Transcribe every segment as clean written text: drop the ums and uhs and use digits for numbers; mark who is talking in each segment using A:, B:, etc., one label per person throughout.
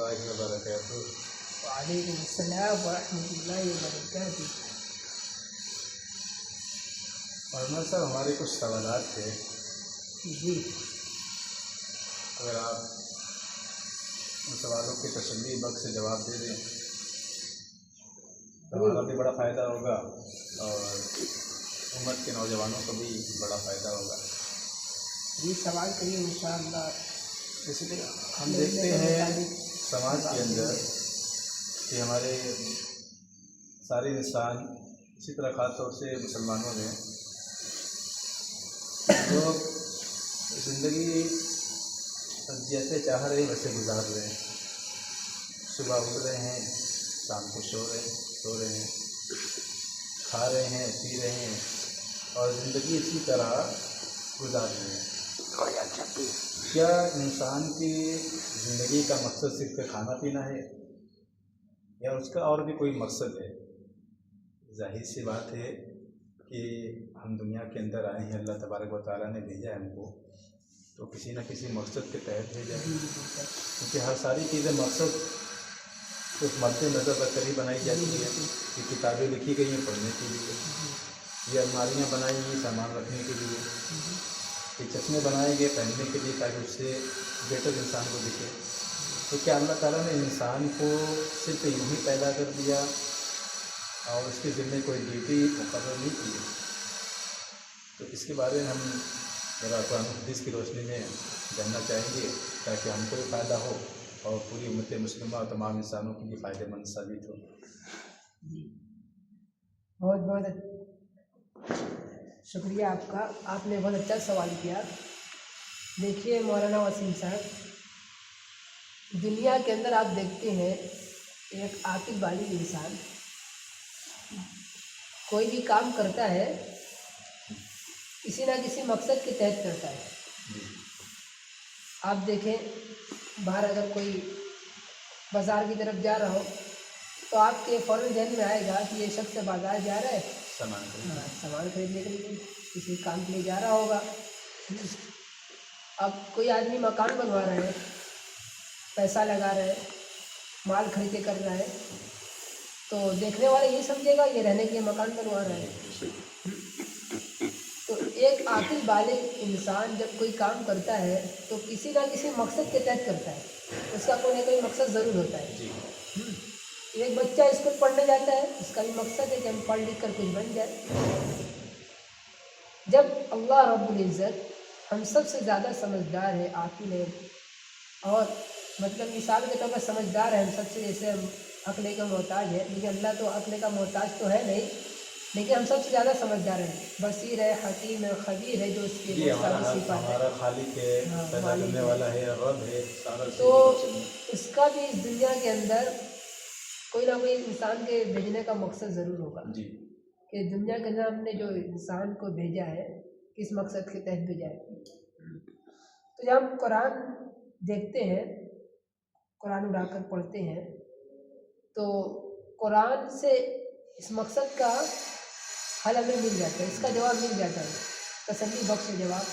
A: اللہ وبرکاتہ۔
B: وعلیکم السلام ورحمۃ اللہ وبرکاتہ۔
A: مولانا صاحب ہمارے کچھ سوالات تھے،
B: جی
A: اگر آپ ان سوالوں کی تسلی بخش سے جواب دے دیں تو ہمارا بھی بڑا فائدہ ہوگا اور امت کے نوجوانوں کو بھی بڑا فائدہ ہوگا۔
B: جی سوال کریے انشاءاللہ۔
A: اس لیے ہم دیکھتے ہیں سماج کے اندر کہ ہمارے سارے انسان، اسی طرح خاص طور سے مسلمانوں میں لوگ زندگی جیسے چاہ رہے ہیں ویسے گزار رہے ہیں۔ صبح اٹھ رہے ہیں، شام کو سو رہے ہیں، کھا رہے ہیں، پی رہے ہیں اور زندگی اسی طرح گزار رہے ہیں۔ کیا انسان کی زندگی کا مقصد صرف کھانا پینا ہے یا اس کا اور بھی کوئی مقصد ہے؟ ظاہر سی بات ہے کہ ہم دنیا کے اندر آئے ہیں، اللہ تبارک و تعالیٰ نے بھیجا ہے ہم کو، تو کسی نہ کسی مقصد کے تحت بھیجا ہے، کیونکہ ہر ساری چیزیں مقصد اس مد نظر رکھ کر ہی بنائی جاتی ہے۔ یہ کتابیں لکھی گئی ہیں پڑھنے کے لیے، یہ الماریاں بنائی گئی سامان رکھنے کے لیے، یہ چشمے بنائے گئے پہننے کے لیے تاکہ اس سے بہتر انسان کو دکھے۔ تو کیا اللہ تعالیٰ نے انسان کو صرف یوں ہی پیدا کر دیا اور اس کے ذمے کوئی ڈیوٹی مقرر نہیں کی؟ تو اس کے بارے میں ہم ذرا قرآن حدیث کی روشنی میں جاننا چاہیں گے تاکہ ہم کو بھی فائدہ ہو اور پوری امت مسلمہ اور تمام انسانوں کے لیے فائدہ مند ثابت ہو۔
B: جی بہت بہت شکریہ آپ کا، آپ نے بہت اچھا سوال کیا۔ دیکھیے مولانا وسیم صاحب، دنیا کے اندر آپ دیکھتے ہیں ایک عاقل بالغ انسان کوئی بھی کام کرتا ہے کسی نہ کسی مقصد کے تحت کرتا ہے۔ آپ دیکھیں باہر اگر کوئی بازار کی طرف جا رہا ہو تو آپ کے فوراً ذہن میں آئے گا کہ یہ شخص بازار جا رہا ہے سامان خریدنے کے لیے، کسی کام کے لیے جا رہا ہوگا۔ اب کوئی آدمی مکان بنوا رہا ہے، پیسہ لگا رہا ہے، مال خرید کے کر رہا ہے، تو دیکھنے والا یہ سمجھے گا یہ رہنے کے لیے مکان بنوا رہا ہے۔ تو ایک عاقل بالغ انسان جب کوئی کام کرتا ہے تو کسی نہ کسی مقصد کے تحت کرتا ہے، اس کا کوئی نہ کوئی مقصد ضرور ہوتا ہے۔ ایک بچہ اسکول پڑھنے جاتا ہے، اس کا بھی مقصد ہے کہ ہم پڑھ لکھ کر کچھ بن جائے۔ جب اللہ رب العزت ہم سب سے زیادہ سمجھدار ہے، عاقل ہے، اور مطلب مثال کے طور پر سمجھدار ہے ہم سب سے، جیسے ہم عقل کا محتاج ہے، لیکن اللہ تو عقل کا محتاج تو ہے نہیں، لیکن ہم سب سے زیادہ سمجھدار ہیں، بصیر ہے، حکیم ہے، خبیر ہے، جو اس کی
A: ہمارا خالق ہے، پیدا کرنے والا ہے، رب ہے،
B: تو اس کا بھی اس دنیا کے اندر کوئی نہ کوئی انسان کے بھیجنے کا مقصد ضرور ہوگا کہ دنیا کے اندر ہم نے جو انسان کو بھیجا ہے کس مقصد کے تحت بھیجا ہے۔ تو جب ہم قرآن دیکھتے ہیں، قرآن اڑا کر پڑھتے ہیں، تو قرآن سے اس مقصد کا حل ہمیں مل جاتا ہے، اس کا جواب مل جاتا ہے، تسلی بخش جواب۔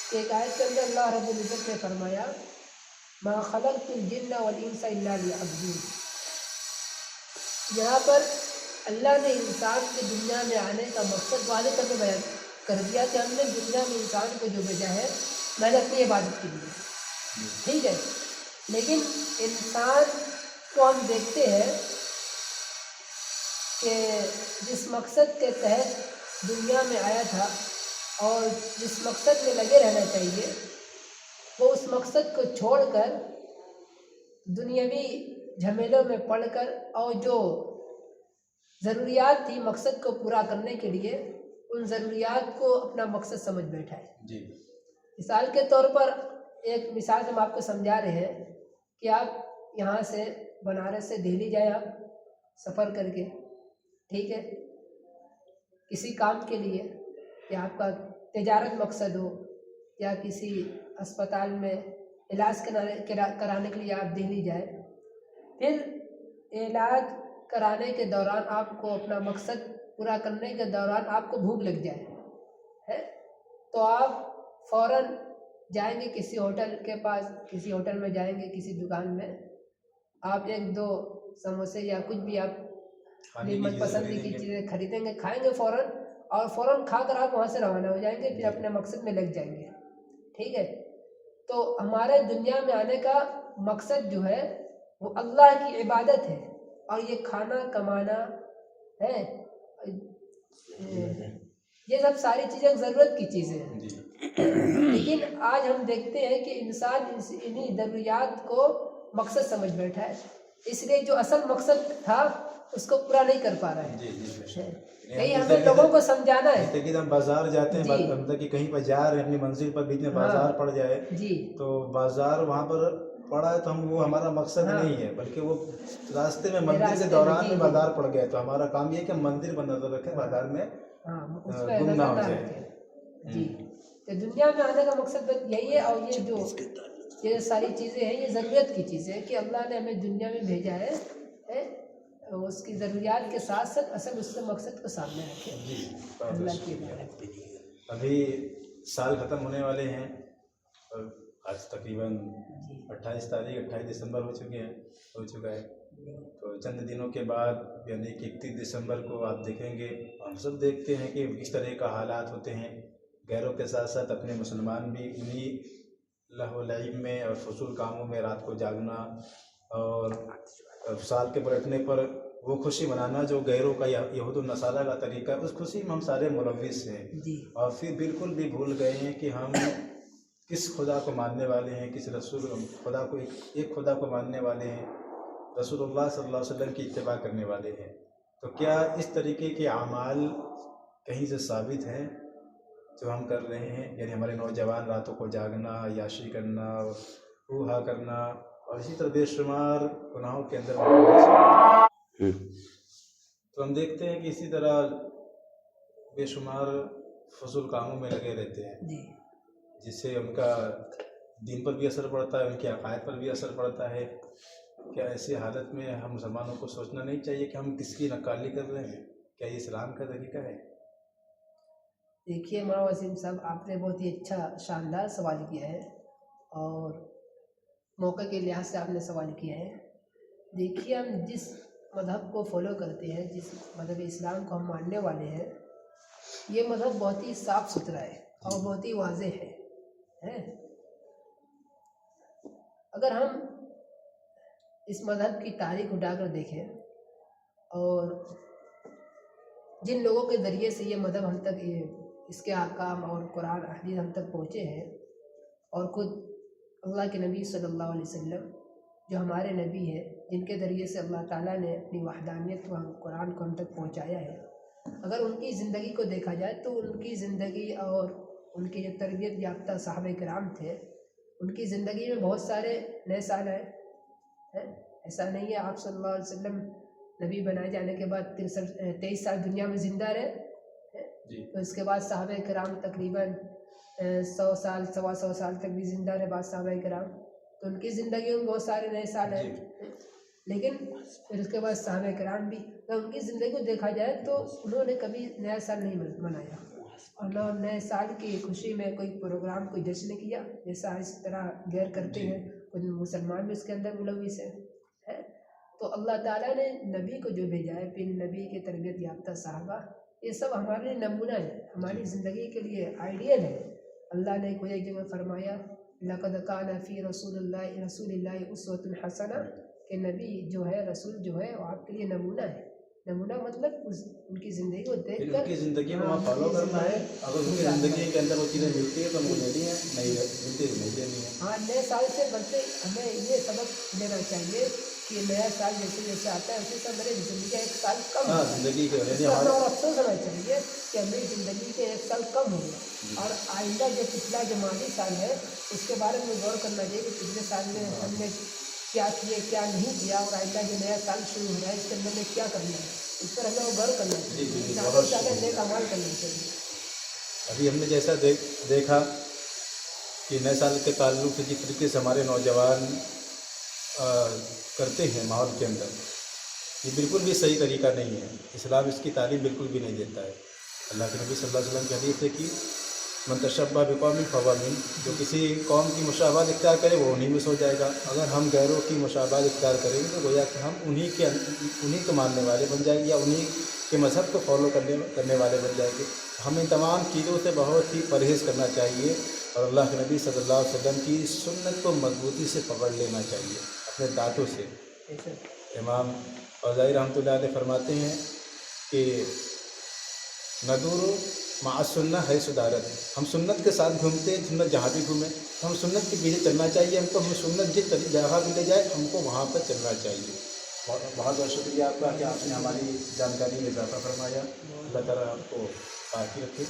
B: کہ ایک آیت کے اندر اللہ رب العزت نے فرمایا ما خلقت الجن والانس الا لیعبدون۔ یہاں پر اللہ نے انسان کے دنیا میں آنے کا مقصد واضح طور پہ بیان کر دیا کہ ہم نے دنیا میں انسان کو جو بھیجا ہے میں نے اپنی عبادت کے لیے، ٹھیک ہے۔ لیکن انسان کو ہم دیکھتے ہیں کہ جس مقصد کے تحت دنیا میں آیا تھا اور جس مقصد میں لگے رہنا چاہیے، وہ اس مقصد کو چھوڑ کر دنیاوی جھمیلوں میں پڑ کر اور جو ضروریات تھی مقصد کو پورا کرنے کے لیے، ان ضروریات کو اپنا مقصد سمجھ بیٹھا ہے۔ مثال کے طور پر ایک مثال ہم آپ کو سمجھا رہے ہیں کہ آپ یہاں سے بنارس سے دہلی جائیں، آپ سفر کر کے، ٹھیک ہے، کسی کام کے لیے، یا آپ کا تجارت مقصد ہو، یا کسی اسپتال میں علاج کرانے کے لیے آپ دہلی جائیں، پھر علاج کرانے کے دوران آپ کو اپنا مقصد پورا کرنے کے دوران آپ کو بھوک لگ جائے ہے تو آپ فوراً جائیں گے کسی ہوٹل کے پاس، کسی ہوٹل میں جائیں گے، کسی دکان میں आप एक दो समोसे या कुछ भी आप
A: खाने
B: अपनी
A: की चीज़ें
B: मनपसंद की
A: खरीदेंगे।
B: चीज़ें खरीदेंगे, खाएंगे फ़ौरन, और फ़ौरन खाकर आप वहाँ से रवाना हो जाएंगे, फिर अपने मकसद में लग जाएंगे। ठीक है, तो हमारे दुनिया में आने का मकसद जो है वो अल्लाह की इबादत है, और ये खाना कमाना है, ये सब सारी चीज़ें ज़रूरत की चीज़ें हैं।
A: जी
B: लेकिन आज हम देखते हैं कि इंसान इन्हीं ज़रूरियात को मकसद समझ बैठा है, इसलिए जो असल मकसद था उसको पूरा नहीं कर पा रहा है।
A: जी जी
B: यही हमें लोगों को समझाना है।
A: जैसे कि हम बाजार जाते हैं,
B: जी।
A: मतलब कि कहीं पर जा रहे हैं अपनी मंजिल पर, बीच में
B: हाँ।
A: बाजार पड़ जाए
B: जी
A: तो बाजार वहाँ पर पड़ा है तो हम वो हमारा मकसद
B: हाँ।
A: नहीं है, बल्कि वो रास्ते में मंदिर
B: रास्ते
A: के
B: में,
A: दौरान
B: जी,
A: में
B: जी।
A: बाजार पड़ गया तो हमारा काम ये है कि हम मंदिर पर नजर रखें, बाजार में
B: हाँ, उस पर
A: गुम ना
B: नजर
A: हो
B: ना
A: जाए।
B: रखें। जी, तो दुनिया में आने का मकसद बस यही है, और ये सारी चीज़ें हैं, ये ज़रूरत की चीज़ें हैं कि अल्लाह ने हमें दुनिया में भेजा है, उसकी ज़रूरियात के साथ साथ असल उसके मकसद को सामने रखें।
A: जी
B: अल्लाह
A: बहुत
B: की
A: शुक्रिया।
B: इबादत।
A: अभी साल ख़त्म होने वाले हैं और आज तकरीबन
B: जी
A: 28 दिसंबर हो चुका है। तो चंद दिनों के बाद यानी कि 31 दिसंबर को आप देखेंगे, हम सब देखते हैं कि किस तरह का हालात होते हैं। गैरों के साथ साथ अपने मुसलमान भी उन्हीं लहव लईब में और फजूल कामों में रात को जागना और साल के पलटने पर वो खुशी मनाना जो गैरों का यहूद और नसारा का तरीका, उस खुशी में हम सारे मुलव्विस हैं।
B: जी
A: और फिर बिल्कुल भी भूल गए हैं कि हम किस खुदा को मानने वाले हैं, किस रसूल खुदा को एक खुदा को मानने वाले हैं, रसूलुल्लाह सल्लल्लाहु अलैहि वसल्लम की इत्तिबा करने वाले हैं। तो क्या इस तरीके के अमाल कहीं से साबित हैं जो हम कर रहे हैं? यानी हमारे नौजवान रातों को जागना, याशी करना, ऊहा करना और इसी तरह बेशुमार गुनाहों के अंदर मुलव्वस होना। तो हम देखते हैं कि इसी तरह बेशुमार फजूल कामों में लगे रहते हैं,
B: जी
A: जिससे उनका दीन पर भी असर पड़ता है, उनके अकायद पर भी असर पड़ता है। क्या ऐसी हालत में हम मुसलमानों को सोचना नहीं चाहिए कि हम किसकी नकाली कर रहे हैं? क्या ये इस्लाम का तरीका है?
B: देखिए मौलाना वसीम साहब, आपने बहुत ही अच्छा शानदार सवाल किया है, और मौके के लिहाज से आपने सवाल किया है। देखिए, हम जिस मज़हब को फॉलो करते हैं, जिस मज़हब इस्लाम को हम मानने वाले हैं, ये मज़हब बहुत ही साफ़ सुथरा है और बहुत ही वाज़ेह है। अगर हम इस मज़हब की तारीख उठाकर देखें और जिन लोगों के ज़रिए से ये मज़हब हम तक इसके अहकाम और कुरान हदीस हम तक पहुँचे हैं, और खुद अल्लाह के नबी सल्लल्लाहु अलैहि वसल्लम जो हमारे नबी हैं, जिनके ज़रिए से अल्लाह ताला ने अपनी वहदानियत व कुरान को हम तक पहुँचाया है, अगर उनकी ज़िंदगी को देखा जाए तो उनकी ज़िंदगी और उनके जो तरबियत याफ्ता सहाबा किराम थे, उनकी ज़िंदगी में बहुत सारे नए साल हैं। ऐसा नहीं है आप सल्लल्लाहु अलैहि वसल्लम नबी बनाए जाने के बाद 23 साल दुनिया में ज़िंदा रहे, तो इसके बाद सहाबा किराम तकरीबन 100 साल 125 साल तक भी ज़िंदा रहे बाद सहाबा किराम, तो उनकी ज़िंदगी में बहुत सारे नए साल हैं। लेकिन फिर उसके बाद सहाबा किराम भी, तो उनकी ज़िंदगी को देखा जाए तो उन्होंने कभी नया साल नहीं मनाया, और न नए साल की खुशी में कोई प्रोग्राम कोई जश्न किया जैसा इस तरह गैर करते हैं, कुछ मुसलमान भी इसके अंदर मुलव्विस है। तो अल्लाह ताला ने नबी को जो भेजा है, फिर नबी के तरबियत याफ्ता सहाबा, ये सब हमारे लिए नमूना है, हमारी ज़िंदगी के लिए आइडियल है। अल्लाह ने कोई एक जगह फरमाया, लक़द कान फ़ी रसूलिल्लाहि उस्वतुन हसना, कि नबी जो है, रसूल जो है, वो आपके लिए नमूना है। नमूना मतलब उनकी ज़िंदगी को देख कर
A: उनकी ज़िंदगी को वहाँ फॉलो करना है। अगर उनकी ज़िंदगी के अंदर वो चीज़ें मिलती है तो हमको लेनी है, नहीं मिलती तो नहीं लेनी है।
B: हाँ, नए साल से बढ़ते हमें ये सबक लेना चाहिए कि नया साल जैसे जैसे आता है उसी से मेरी ज़िंदगी का एक साल कम
A: हाँ, ज़िंदगी के
B: और अफसोस होना चाहिए कि मेरी ज़िंदगी के एक साल कम हो गया, और आइंदा जो पिछला जो माली साल है उसके बारे में गौर करना चाहिए कि पिछले साल में हमने क्या किए क्या नहीं किया, और आइंदा जो नया साल शुरू हो रहा है इसके अंदर में क्या करना है, इस पर हमें गौर करना चाहिए, ज़्यादा से ज़्यादा नेक अमाल करना चाहिए।
A: अभी हमने जैसा देखा कि नए साल के ताल्लुक़ से जिस तरीके से हमारे नौजवान करते हैं माहौल के अंदर, ये बिल्कुल भी सही तरीका नहीं है। इस्लाम इसकी तालीम बिल्कुल भी नहीं देता है। अल्लाह के नबी सल्लल्लाहु अलैहि वसल्लम की हदीस है कि मंतशब्बा बिकौमिन फहुवा मिन, जो किसी कौम की मुशाबात इख्तियार करे वो उन्हीं में से हो जाएगा। अगर हम गैरों की मुशाबात इख्तियार करेंगे तो गोया कि हम उन्हीं के मानने वाले बन जाएंगे या उन्हीं के मज़हब को फॉलो करने वाले बन जाएंगे। हमें इन तमाम चीज़ों से बहुत ही परहेज़ करना चाहिए और अल्लाह के नबी सल्लल्लाहु अलैहि वसल्लम की सुन्नत को मजबूती से पकड़ लेना चाहिए अपने दांतों से। इमाम औज़ाई रहमतुल्लाह अलैह फरमाते हैं कि नदूर माअ सुन्नह है सुदारत, हम सुन्नत के साथ घूमते हैं, सुन्नत जहाँ भी घूमें तो हम सुन्नत के पीछे चलना चाहिए हमको। हमें सुन्नत जिस जगह भी ले जाए हमको वहाँ पर चलना चाहिए। बहुत बहुत शुक्रिया आपका कि आपने हमारी जानकारी में इजाफा फरमाया। अल्लाह ताला आपको बाकी रखे।